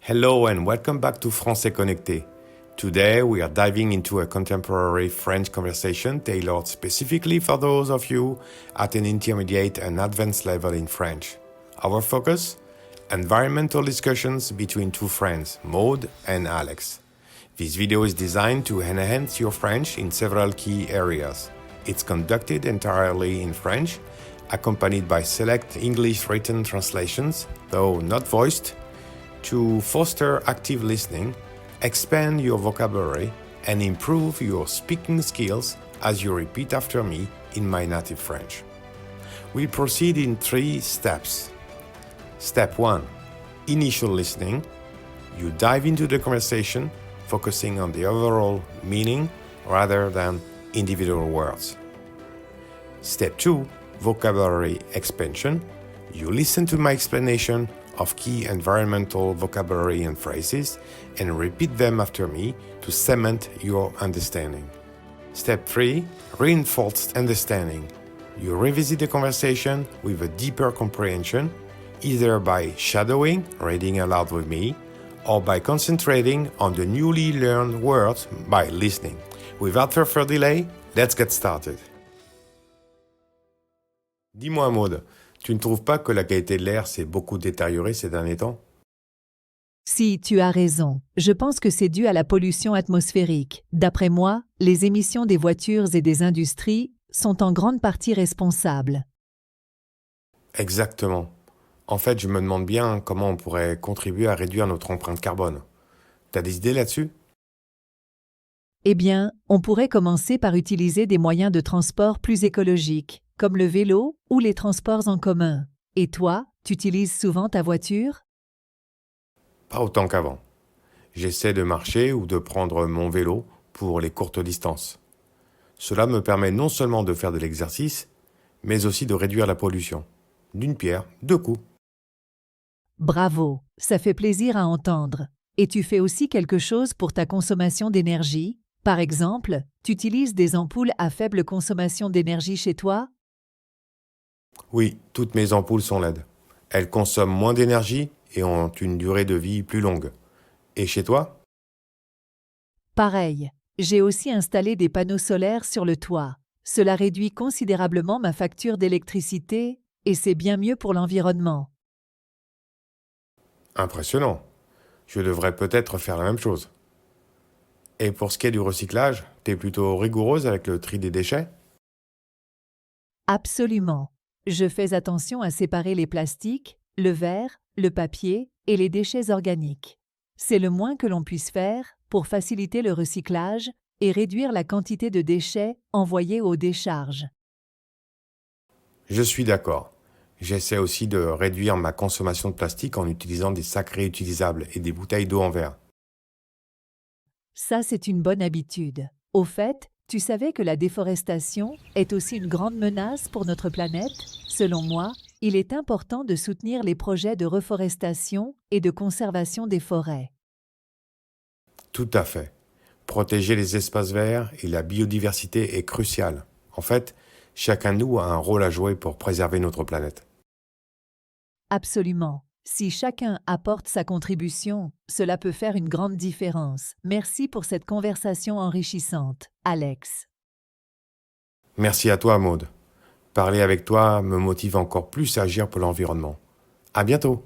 Hello and welcome back to Français Connecté. Today we are diving into a contemporary French conversation tailored specifically for those of you at an intermediate and advanced level in French. Our focus? Environmental discussions between two friends, Maud and Alex. This video is designed to enhance your French in several key areas. It's conducted entirely in French, accompanied by select English written translations, though not voiced, to foster active listening, expand your vocabulary, and improve your speaking skills as you repeat after me in my native French. We'll proceed in 3 steps. Step 1. Initial listening. You dive into the conversation, focusing on the overall meaning rather than individual words. Step 2. Vocabulary expansion. You listen to my explanation of key environmental vocabulary and phrases and repeat them after me to cement your understanding. Step 3. Reinforced understanding. You revisit the conversation with a deeper comprehension, either by shadowing, reading aloud with me, or by concentrating on the newly learned words by listening. Without further delay, let's get started. Dis-moi, Maud, tu ne trouves pas que la qualité de l'air s'est beaucoup détériorée ces derniers temps? Si, tu as raison. Je pense que c'est dû à la pollution atmosphérique. D'après moi, les émissions des voitures et des industries sont en grande partie responsables. Exactement. En fait, je me demande bien comment on pourrait contribuer à réduire notre empreinte carbone. T'as des idées là-dessus? Eh bien, on pourrait commencer par utiliser des moyens de transport plus écologiques, comme le vélo ou les transports en commun. Et toi, tu utilises souvent ta voiture? Pas autant qu'avant. J'essaie de marcher ou de prendre mon vélo pour les courtes distances. Cela me permet non seulement de faire de l'exercice, mais aussi de réduire la pollution. D'une pierre, 2 coups. Bravo, ça fait plaisir à entendre. Et tu fais aussi quelque chose pour ta consommation d'énergie? Par exemple, tu utilises des ampoules à faible consommation d'énergie chez toi? Oui, toutes mes ampoules sont LED. Elles consomment moins d'énergie et ont une durée de vie plus longue. Et chez toi? Pareil, j'ai aussi installé des panneaux solaires sur le toit. Cela réduit considérablement ma facture d'électricité et c'est bien mieux pour l'environnement. Impressionnant. Je devrais peut-être faire la même chose. Et pour ce qui est du recyclage, t'es plutôt rigoureuse avec le tri des déchets? Absolument. Je fais attention à séparer les plastiques, le verre, le papier et les déchets organiques. C'est le moins que l'on puisse faire pour faciliter le recyclage et réduire la quantité de déchets envoyés aux décharges. Je suis d'accord. J'essaie aussi de réduire ma consommation de plastique en utilisant des sacs réutilisables et des bouteilles d'eau en verre. Ça, c'est une bonne habitude. Au fait, tu savais que la déforestation est aussi une grande menace pour notre planète? Selon moi, il est important de soutenir les projets de reforestation et de conservation des forêts. Tout à fait. Protéger les espaces verts et la biodiversité est crucial. En fait, chacun de nous a un rôle à jouer pour préserver notre planète. Absolument. Si chacun apporte sa contribution, cela peut faire une grande différence. Merci pour cette conversation enrichissante, Alex. Merci à toi, Maud. Parler avec toi me motive encore plus à agir pour l'environnement. À bientôt.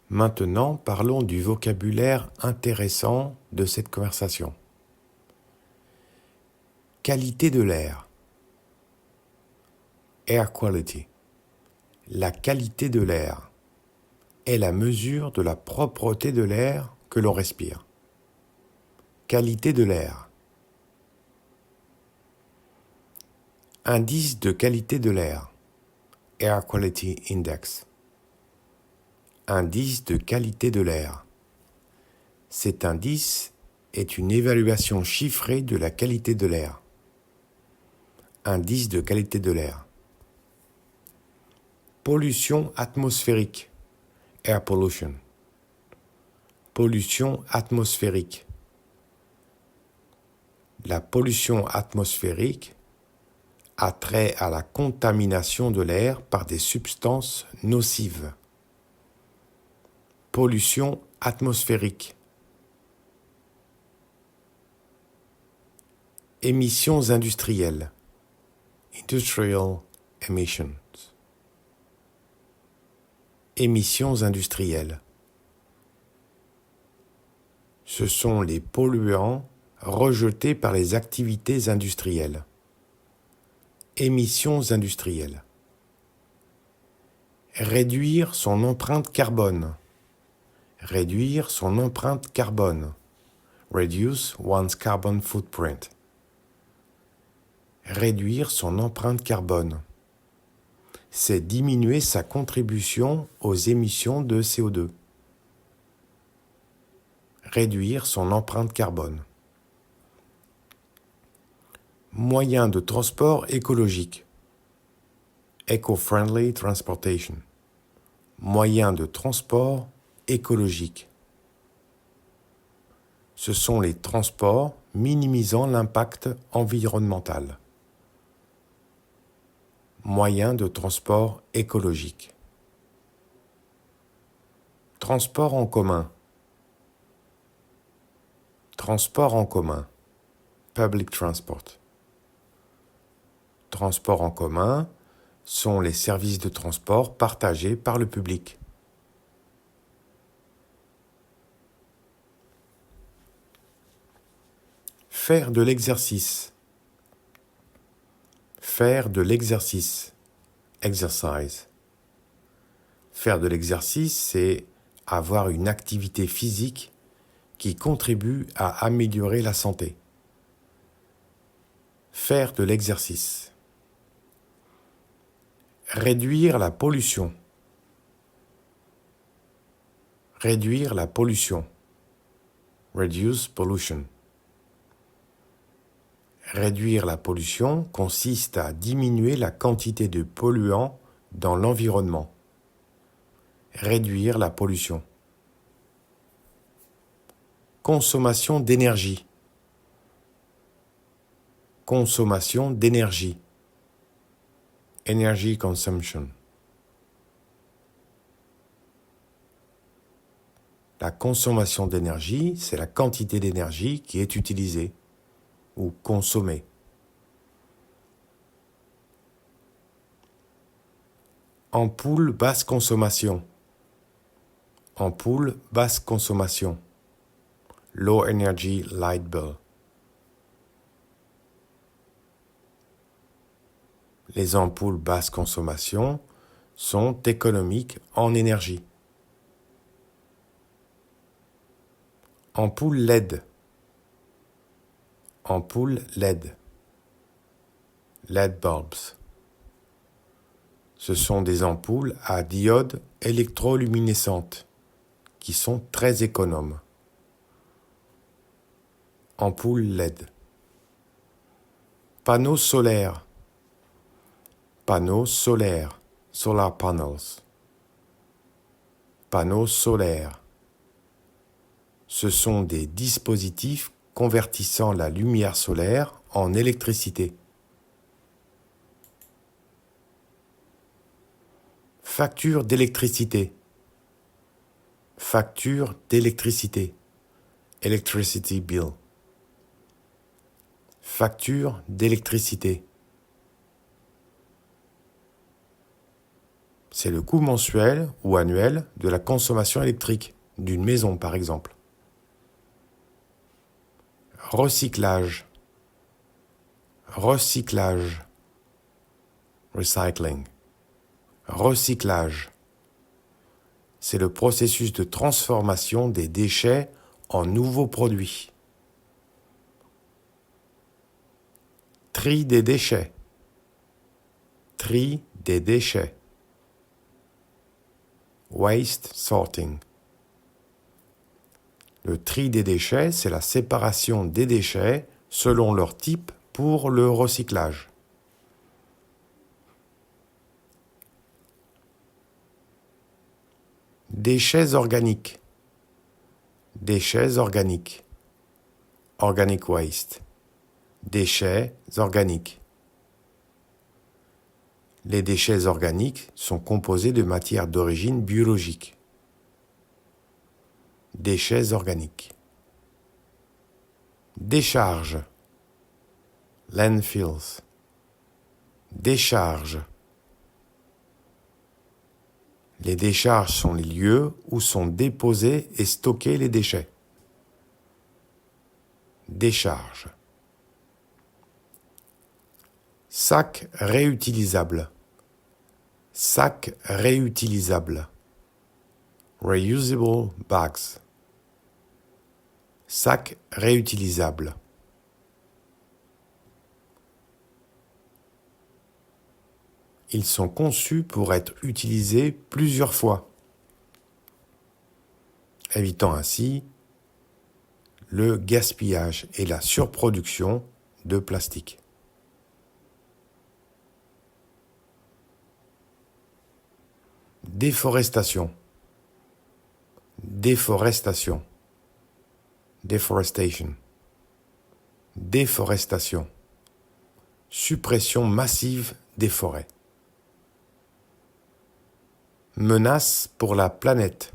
Maintenant, parlons du vocabulaire intéressant de cette conversation. Qualité de l'air. Air quality. La qualité de l'air est la mesure de la propreté de l'air que l'on respire. Qualité de l'air. Indice de qualité de l'air. Air Quality Index. Indice de qualité de l'air. Cet indice est une évaluation chiffrée de la qualité de l'air. Indice de qualité de l'air. Pollution atmosphérique. Air pollution. Pollution atmosphérique. La pollution atmosphérique a trait à la contamination de l'air par des substances nocives. pollution atmosphérique. Émissions industrielles. Industrial emissions. Émissions industrielles. Ce sont les polluants rejetés par les activités industrielles. Émissions industrielles. Réduire son empreinte carbone. Réduire son empreinte carbone. Reduce one's carbon footprint. Réduire son empreinte carbone. C'est diminuer sa contribution aux émissions de CO2. Réduire son empreinte carbone. Moyen de transport écologique. Eco-friendly transportation. Moyen de transport écologique. Ce sont les transports minimisant l'impact environnemental. Moyen de transport écologique. Transport en commun. Transport en commun. Public transport. Transport en commun sont les services de transport partagés par le public. Faire de l'exercice. Faire de l'exercice. Exercise. Faire de l'exercice, c'est avoir une activité physique qui contribue à améliorer la santé. Faire de l'exercice. Réduire la pollution. Réduire la pollution. Reduce pollution. Réduire la pollution consiste à diminuer la quantité de polluants dans l'environnement. Réduire la pollution. Consommation d'énergie. Consommation d'énergie. Energy consumption. La consommation d'énergie, c'est la quantité d'énergie qui est utilisée ou consommée. Ampoule basse consommation. Ampoule basse consommation. Low energy light bulb. Les ampoules basse consommation sont économiques en énergie. Ampoule LED. Ampoule LED. LED bulbs. Ce sont des ampoules à diode électroluminescente qui sont très économes. Ampoule LED. Panneaux solaires. Panneaux solaires. Solar panels. Panneaux solaires. Ce sont des dispositifs convertissant la lumière solaire en électricité. Facture d'électricité. Facture d'électricité. Electricity bill. Facture d'électricité. C'est le coût mensuel ou annuel de la consommation électrique d'une maison, par exemple. Recyclage. Recyclage. Recycling. Recyclage. C'est le processus de transformation des déchets en nouveaux produits. Tri des déchets. Tri des déchets. Waste sorting. Le tri des déchets, c'est la séparation des déchets selon leur type pour le recyclage. Déchets organiques. Déchets organiques. Organic waste. Déchets organiques. Les déchets organiques sont composés de matières d'origine biologique. déchets organiques. Décharge, landfills. Décharge. Les décharges sont les lieux où sont déposés et stockés les déchets. Décharge. Sac réutilisable. Sac réutilisable. Reusable bags. Sac réutilisable. Ils sont conçus pour être utilisés plusieurs fois, évitant ainsi le gaspillage et la surproduction de plastique. Déforestation. Déforestation. Deforestation. Déforestation. Suppression massive des forêts. Menace pour la planète.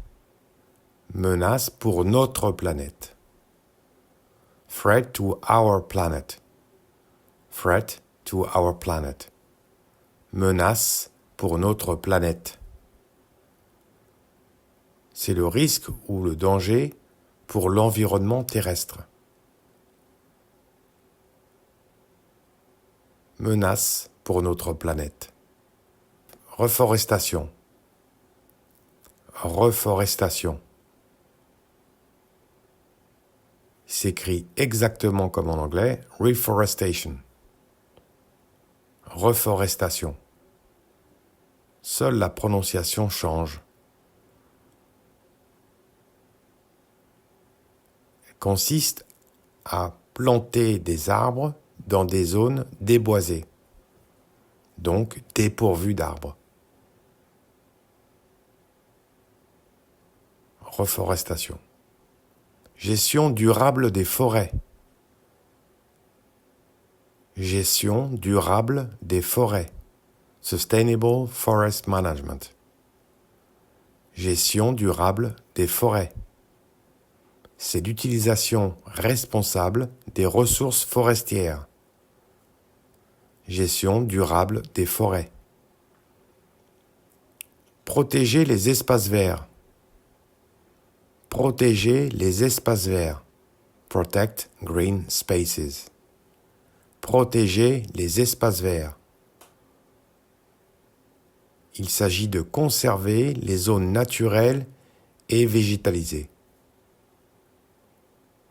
Menace pour notre planète. Threat to our planet. Threat to our planet. Menace pour notre planète. C'est le risque ou le danger pour l'environnement terrestre. Menace pour notre planète. Reforestation. Reforestation. S'écrit exactement comme en anglais, reforestation. Reforestation. Seule la prononciation change. Elle consiste à planter des arbres dans des zones déboisées, donc dépourvues d'arbres. Reforestation. Gestion durable des forêts. Gestion durable des forêts. Sustainable Forest Management. Gestion durable des forêts. C'est l'utilisation responsable des ressources forestières. Gestion durable des forêts. Protéger les espaces verts. Protéger les espaces verts. Protect green spaces. Protéger les espaces verts. Il s'agit de conserver les zones naturelles et végétalisées.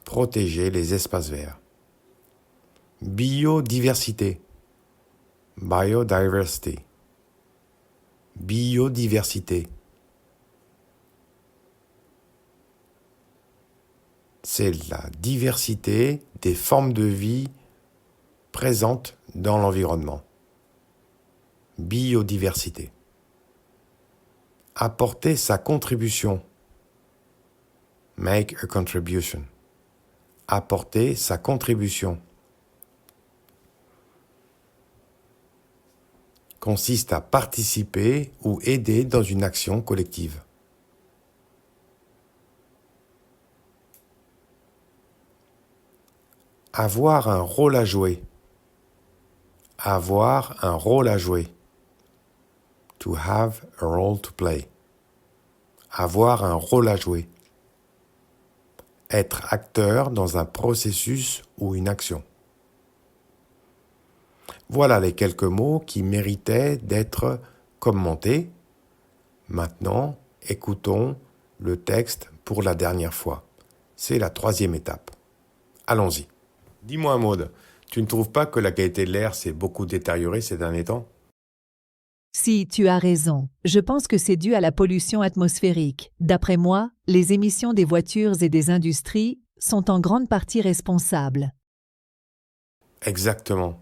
Protéger les espaces verts. Biodiversité. Biodiversity. Biodiversité. C'est la diversité des formes de vie présentes dans l'environnement. Biodiversité. Apporter sa contribution. Make a contribution. Apporter sa contribution. Consiste à participer ou aider dans une action collective. Avoir un rôle à jouer. Avoir un rôle à jouer. To have a role to play. Avoir un rôle à jouer. Être acteur dans un processus ou une action. Voilà les quelques mots qui méritaient d'être commentés. Maintenant, écoutons le texte pour la dernière fois. C'est la 3e étape. Allons-y. Dis-moi, Maude, tu ne trouves pas que la qualité de l'air s'est beaucoup détériorée ces derniers temps ? Si, tu as raison. Je pense que c'est dû à la pollution atmosphérique. D'après moi, les émissions des voitures et des industries sont en grande partie responsables. Exactement.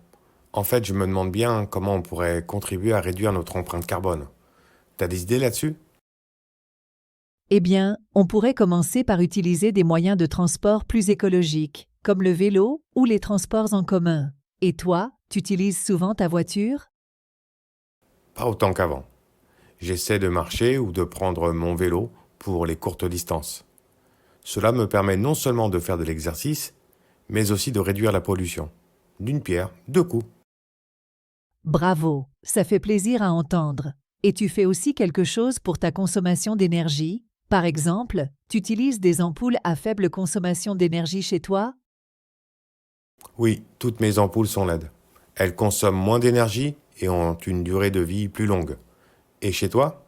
En fait, je me demande bien comment on pourrait contribuer à réduire notre empreinte carbone. T'as des idées là-dessus ? Eh bien, on pourrait commencer par utiliser des moyens de transport plus écologiques, comme le vélo ou les transports en commun. Et toi, tu utilises souvent ta voiture ? Pas autant qu'avant. J'essaie de marcher ou de prendre mon vélo pour les courtes distances. Cela me permet non seulement de faire de l'exercice, mais aussi de réduire la pollution. D'une pierre, deux coups. Bravo, ça fait plaisir à entendre. Et tu fais aussi quelque chose pour ta consommation d'énergie? Par exemple, tu utilises des ampoules à faible consommation d'énergie chez toi? Oui, toutes mes ampoules sont LED. Elles consomment moins d'énergie et ont une durée de vie plus longue. Et chez toi?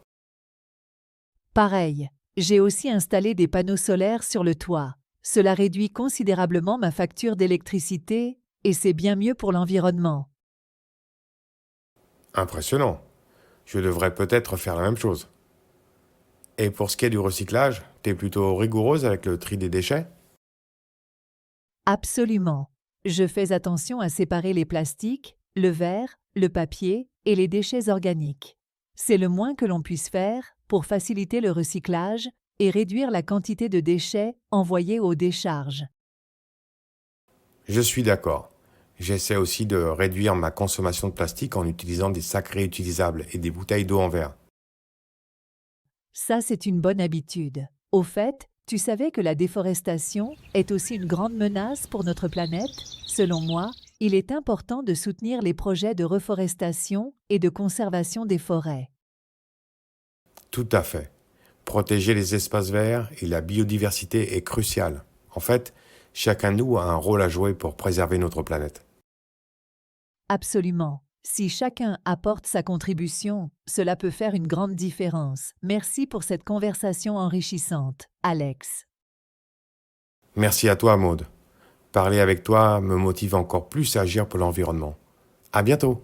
Pareil, j'ai aussi installé des panneaux solaires sur le toit. Cela réduit considérablement ma facture d'électricité et c'est bien mieux pour l'environnement. Impressionnant. Je devrais peut-être faire la même chose. Et pour ce qui est du recyclage, t'es plutôt rigoureuse avec le tri des déchets? Absolument. Je fais attention à séparer les plastiques, le verre, le papier et les déchets organiques. C'est le moins que l'on puisse faire pour faciliter le recyclage et réduire la quantité de déchets envoyés aux décharges. Je suis d'accord. J'essaie aussi de réduire ma consommation de plastique en utilisant des sacs réutilisables et des bouteilles d'eau en verre. Ça, c'est une bonne habitude. Au fait, tu savais que la déforestation est aussi une grande menace pour notre planète? Selon moi, il est important de soutenir les projets de reforestation et de conservation des forêts. Tout à fait. Protéger les espaces verts et la biodiversité est crucial. En fait, chacun de nous a un rôle à jouer pour préserver notre planète. Absolument. Si chacun apporte sa contribution, cela peut faire une grande différence. Merci pour cette conversation enrichissante, Alex. Merci à toi, Maude. Parler avec toi me motive encore plus à agir pour l'environnement. À bientôt!